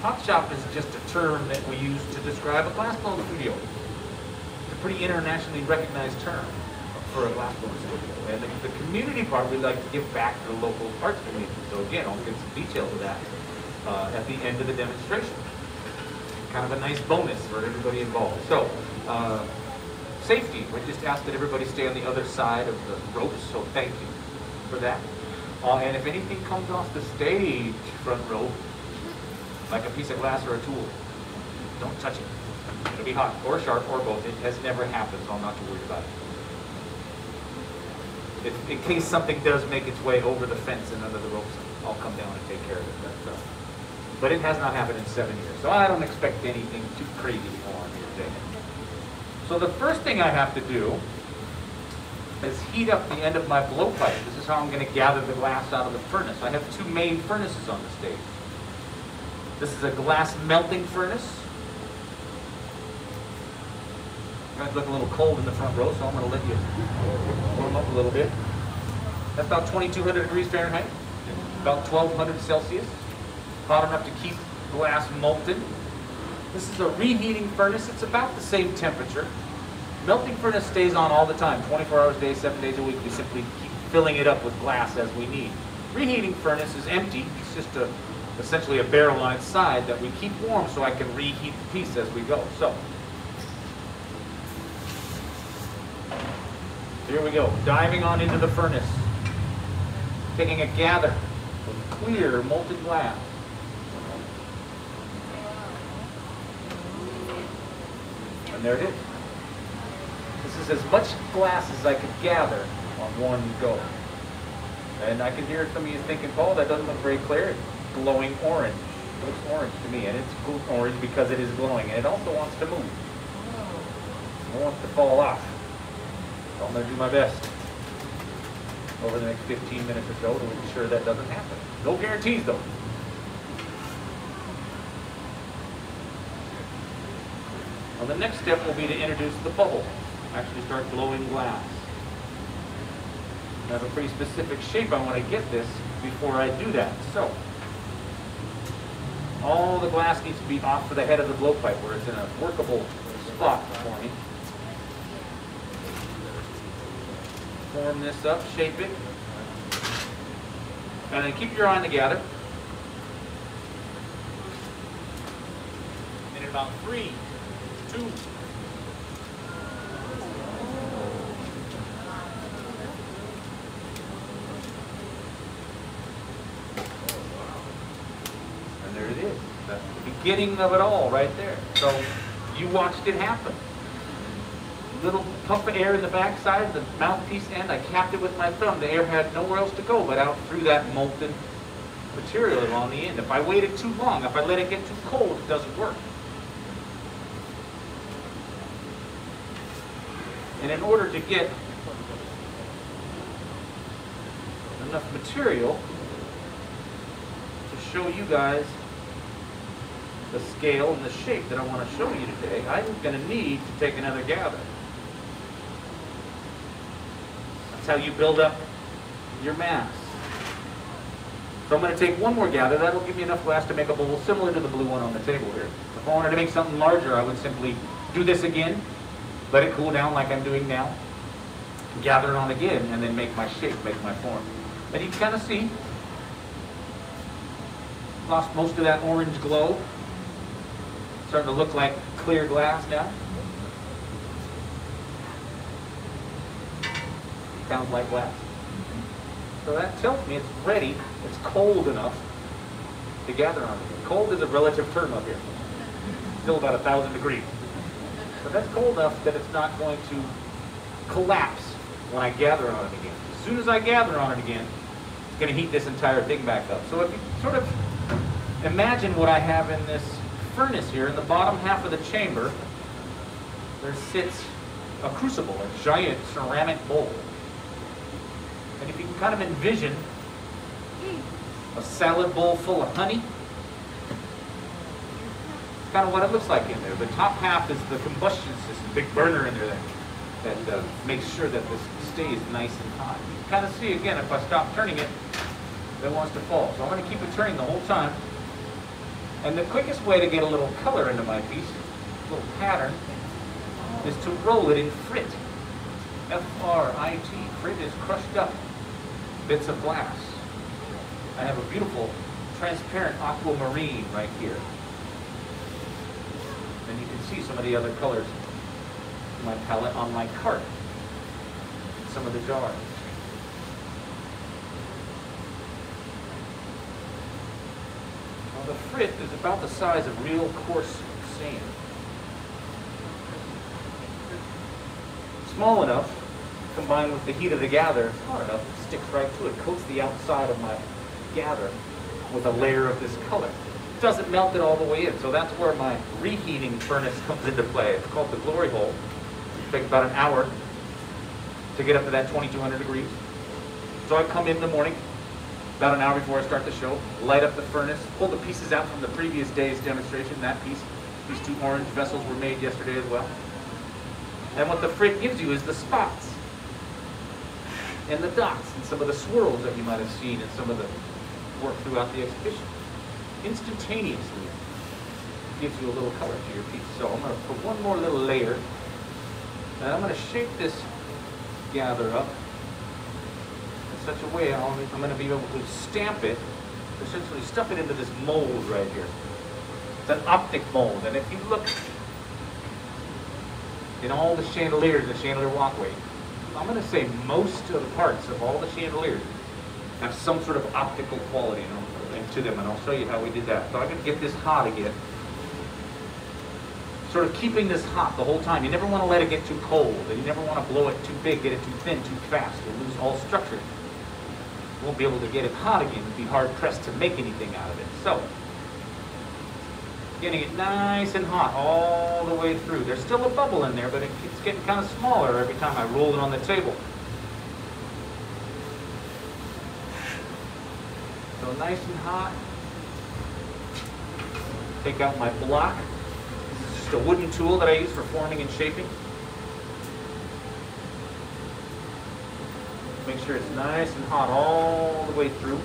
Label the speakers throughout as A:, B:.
A: Hot shop is just a term that we use to describe a glassblowing studio. It's a pretty internationally recognized term for a glassblowing studio. And the community part, we like to give back to the local arts community. So again, I'll get some details of that at the end of the demonstration. Kind of a nice bonus for everybody involved. So, safety, we just ask that everybody stay on the other side of the ropes, so thank you for that. And if anything comes off the stage front row, like a piece of glass or a tool, don't touch it. It'll be hot or sharp or both. It has never happened, so I'm not too worried about it. In case something does make its way over the fence and under the ropes, I'll come down and take care of it. But it has not happened in 7 years, so I don't expect anything too crazy to go on here today. So the first thing I have to do is heat up the end of my blowpipe. This is how I'm going to gather the glass out of the furnace. I have two main furnaces on the stage. This is a glass melting furnace. You guys look a little cold in the front row, so I'm going to let you warm up a little bit. That's about 2,200 degrees Fahrenheit, about 1,200 Celsius. Hot enough to keep glass molten. This is a reheating furnace. It's about the same temperature. Melting furnace stays on all the time, 24 hours a day, 7 days a week. We simply keep filling it up with glass as we need. Reheating furnace is empty. It's just essentially a barrel on its side that we keep warm so I can reheat the piece as we go. So, here we go, diving on into the furnace, taking a gather of clear molten glass. And there it is. This is as much glass as I could gather on one go. And I can hear some of you thinking, Paul, that doesn't look very clear. It's glowing orange. It looks orange to me, and it's orange because it is glowing. And it also wants to move. It wants to fall off. So I'm going to do my best over the next 15 minutes or so to ensure that doesn't happen. No guarantees, though. Now, the next step will be to introduce the bubble. Actually start blowing glass. I have a pretty specific shape I want to get this before I do that. So, all the glass needs to be off of the head of the blowpipe where it's in a workable spot for me. Form this up, shape it, and then keep your eye on the gather. And in about 3, 2, and there it is. That's the beginning of it all right there. So you watched it happen. Little puff of air in the back side, the mouthpiece end, I capped it with my thumb. The air had nowhere else to go but out through that molten material along the end. If I waited too long, if I let it get too cold, it doesn't work. And in order to get enough material to show you guys the scale and the shape that I want to show you today, I'm going to need to take another gather. That's how you build up your mass. So I'm going to take one more gather. That'll give me enough glass to make a bowl similar to the blue one on the table here. If I wanted to make something larger, I would simply do this again, let it cool down like I'm doing now, gather it on again, and then make my shape, make my form. And you can kind of see, lost most of that orange glow. Starting to look like clear glass now. Sounds like glass. So that tells me it's ready, it's cold enough to gather on it. Cold is a relative term up here. Still about 1,000 degrees. But that's cold enough that it's not going to collapse when I gather on it again. As soon as I gather on it again, it's going to heat this entire thing back up. So if you sort of imagine what I have in this furnace here, in the bottom half of the chamber, there sits a crucible, a giant ceramic bowl. And if you can kind of envision a salad bowl full of honey, kind of what it looks like in there. The top half is the combustion system, big burner in there that makes sure that this stays nice and hot. You can kind of see again, if I stop turning it, it wants to fall. So I'm going to keep it turning the whole time. And the quickest way to get a little color into my piece, a little pattern, is to roll it in frit. F-R-I-T. Frit is crushed up bits of glass. I have a beautiful transparent aquamarine right here. And you can see some of the other colors in my palette on my cart. Some of the jars. Well, the frit is about the size of real coarse sand. Small enough, combined with the heat of the gather, hot enough, it sticks right to it, coats the outside of my gather with a layer of this color. It doesn't melt it all the way in, so that's where my reheating furnace comes into play. It's called the glory hole. It takes about an hour to get up to that 2200 degrees. So I come in the morning, about an hour before I start the show, light up the furnace, pull the pieces out from the previous day's demonstration, that piece. These two orange vessels were made yesterday as well. And what the frit gives you is the spots and the dots and some of the swirls that you might have seen in some of the work throughout the exhibition. Instantaneously gives you a little color to your piece. So I'm going to put one more little layer, and I'm going to shape this gather up in such a way I'm going to be able to stamp it, essentially stuff it into this mold right here. It's an optic mold, and if you look in all the chandeliers, the chandelier walkway, I'm going to say most of the parts of all the chandeliers have some sort of optical quality to them, and I'll show you how we did that. So I'm going to get this hot again. Sort of keeping this hot the whole time. You never want to let it get too cold, and you never want to blow it too big, get it too thin, too fast. You'll lose all structure. You won't be able to get it hot again. You'll be hard pressed to make anything out of it. So, getting it nice and hot all the way through. There's still a bubble in there, but it's getting kind of smaller every time I roll it on the table. So nice and hot. Take out my block. This is just a wooden tool that I use for forming and shaping. Make sure it's nice and hot all the way through.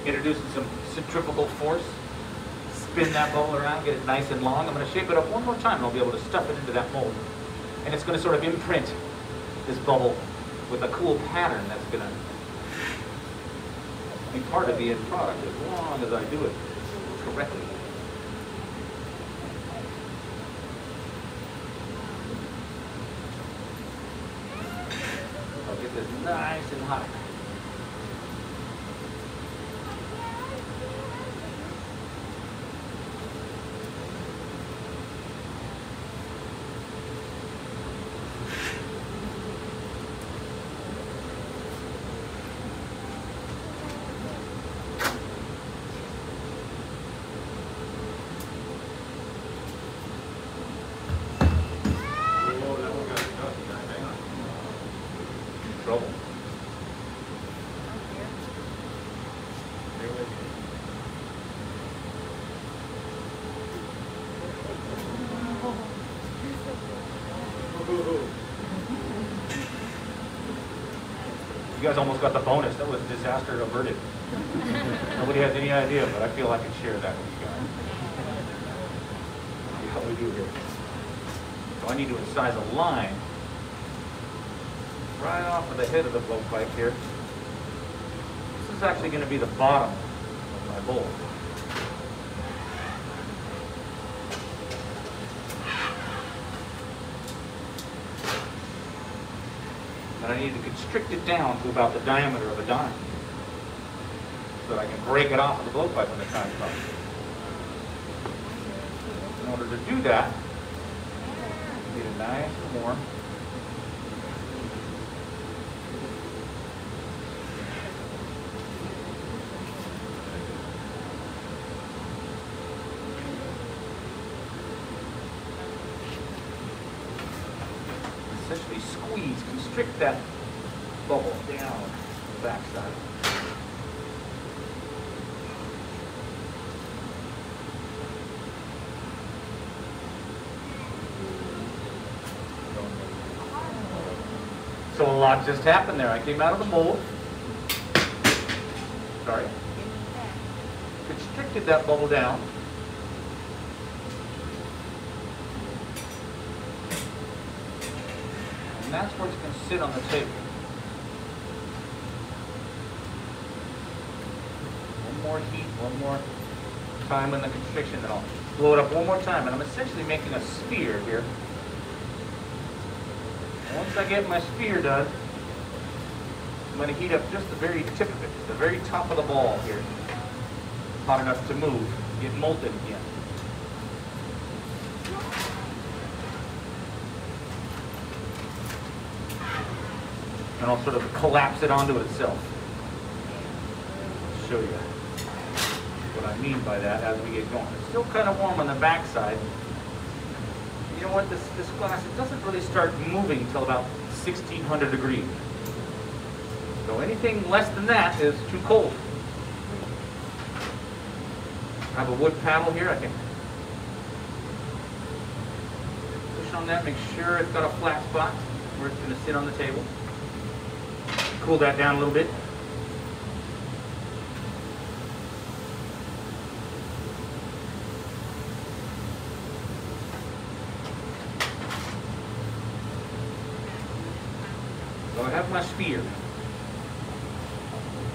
A: Introducing some centrifugal force. Spin that bubble around, get it nice and long. I'm going to shape it up one more time and I'll be able to stuff it into that mold. And it's going to sort of imprint this bubble with a cool pattern that's going to be part of the end product as long as I do it correctly. I'll get this nice and hot. Trouble. You guys almost got the bonus. That was disaster averted. Nobody has any idea, but I feel I can share that with you guys. See how we do here. So I need to incise a line right off of the head of the blowpipe here. This is actually going to be the bottom of my bowl. And I need to constrict it down to about the diameter of a dime so that I can break it off of the blowpipe when the time comes. In order to do that, you need it nice and warm. Essentially squeeze, constrict that bubble down the backside. So a lot just happened there. I came out of the mold. Sorry. Constricted that bubble down. And that's where it's going to sit on the table. One more heat, one more time in the constriction, then I'll blow it up one more time. And I'm essentially making a sphere here. Once I get my sphere done, I'm going to heat up just the very tip of it, the very top of the ball here. Hot enough to move, get molten again. And I'll sort of collapse it onto itself. I'll show you what I mean by that as we get going. It's still kind of warm on the backside. You know what, this glass, it doesn't really start moving until about 1600 degrees. So anything less than that is too cold. I have a wood paddle here. I can push on that, make sure it's got a flat spot where it's going to sit on the table. Cool that down a little bit. So I have my sphere.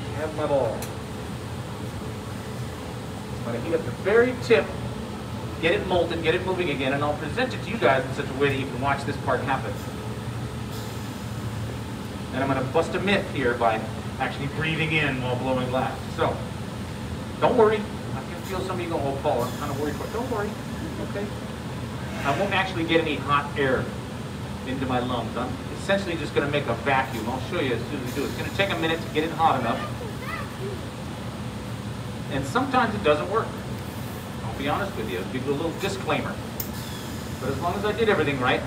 A: I have my ball. I'm going to heat up the very tip, get it molten, get it moving again, and I'll present it to you guys in such a way that you can watch this part happen. And I'm going to bust a myth here by actually breathing in while blowing glass. So, don't worry. I can feel some of you going, oh, Paul, I'm kind of worried for it. Don't worry. Okay? I won't actually get any hot air into my lungs. I'm essentially just going to make a vacuum. I'll show you as soon as we do it. It's going to take a minute to get it hot enough. And sometimes it doesn't work. I'll be honest with you. I'll give you a little disclaimer. But as long as I did everything right,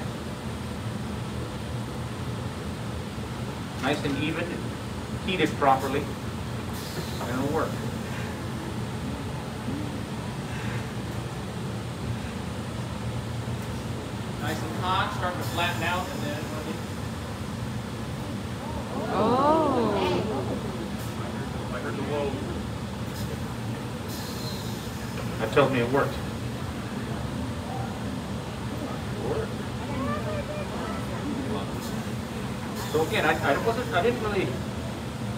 A: nice and even, heated properly, and it'll work. Nice and hot, starting to flatten out, and then I heard the whoa. That tells me it worked. So again, I didn't really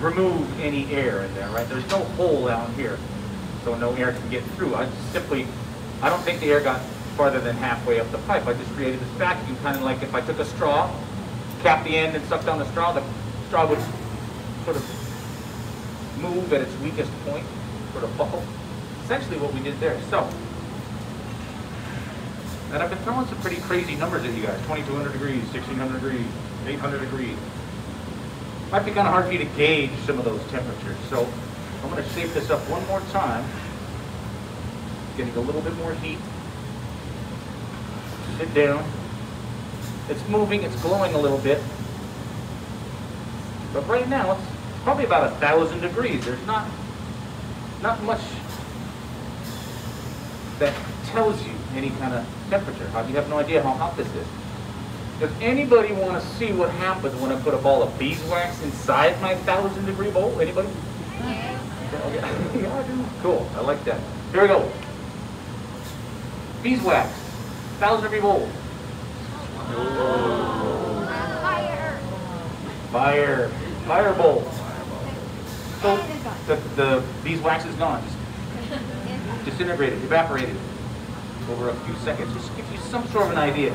A: remove any air in there, right? There's no hole down here, so no air can get through. I don't think the air got farther than halfway up the pipe. I just created this vacuum, kind of like if I took a straw, capped the end and sucked down the straw would sort of move at its weakest point, sort of buckle. Essentially what we did there. So, and I've been throwing some pretty crazy numbers at you guys, 2200 degrees, 1600 degrees, 800 degrees. Might be kind of hard for you to gauge some of those temperatures. So I'm going to shape this up one more time. Getting a little bit more heat. Sit down. It's moving, it's glowing a little bit. But right now it's probably about 1000 degrees. There's not much that tells you any kind of temperature. You have no idea how hot this is. Does anybody want to see what happens when I put a ball of beeswax inside my 1000 degree bowl? Anybody? Yeah. Okay. Yeah, I do. Cool. I like that. Here we go. Beeswax. 1000 degree bowl.
B: Fire.
A: Fire. Fire bowl. So the beeswax is gone. Just disintegrated, evaporated over a few seconds. Just gives you some sort of an idea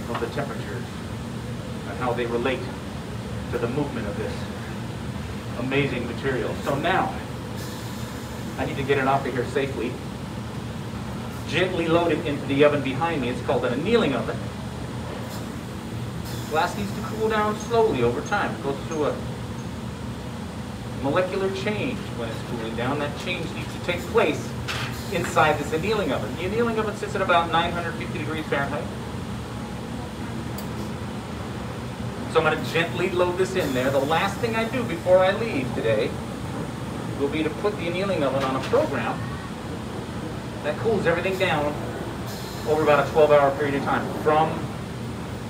A: of the temperatures and how they relate to the movement of this amazing material. So now, I need to get it off of here safely. Gently load it into the oven behind me. It's called an annealing oven. Glass needs to cool down slowly over time. It goes through a molecular change when it's cooling down. That change needs to take place inside this annealing oven. The annealing oven sits at about 950 degrees Fahrenheit. So I'm going to gently load this in there. The last thing I do before I leave today will be to put the annealing oven on a program that cools everything down over about a 12-hour period of time, from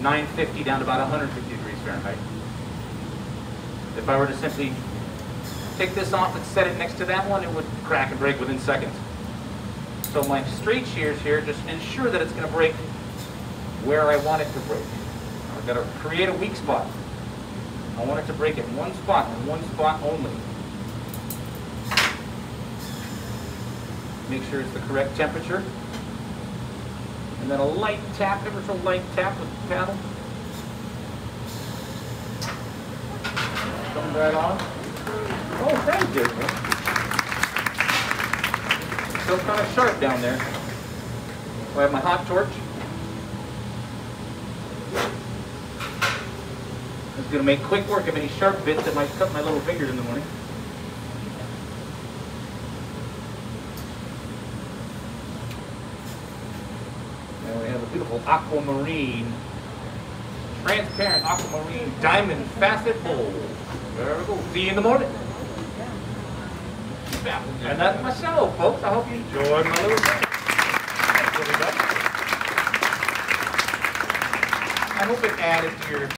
A: 950 down to about 150 degrees Fahrenheit. If I were to simply take this off and set it next to that one, it would crack and break within seconds. So my straight shears here just ensure that it's going to break where I want it to break. I've got to create a weak spot. I want it to break in one spot and one spot only. Make sure it's the correct temperature. And then a light tap, ever so light tap with the paddle. Come right on. Oh, thank you. Still kind of sharp down there. I have my hot torch. It's going to make quick work of any sharp bits that might cut my little fingers in the morning. And we have a beautiful aquamarine, transparent aquamarine diamond facet bowl. There we go. See you in the morning. And that's my show, folks. I hope you enjoyed my little thing. Thanks, everybody. I hope it added to your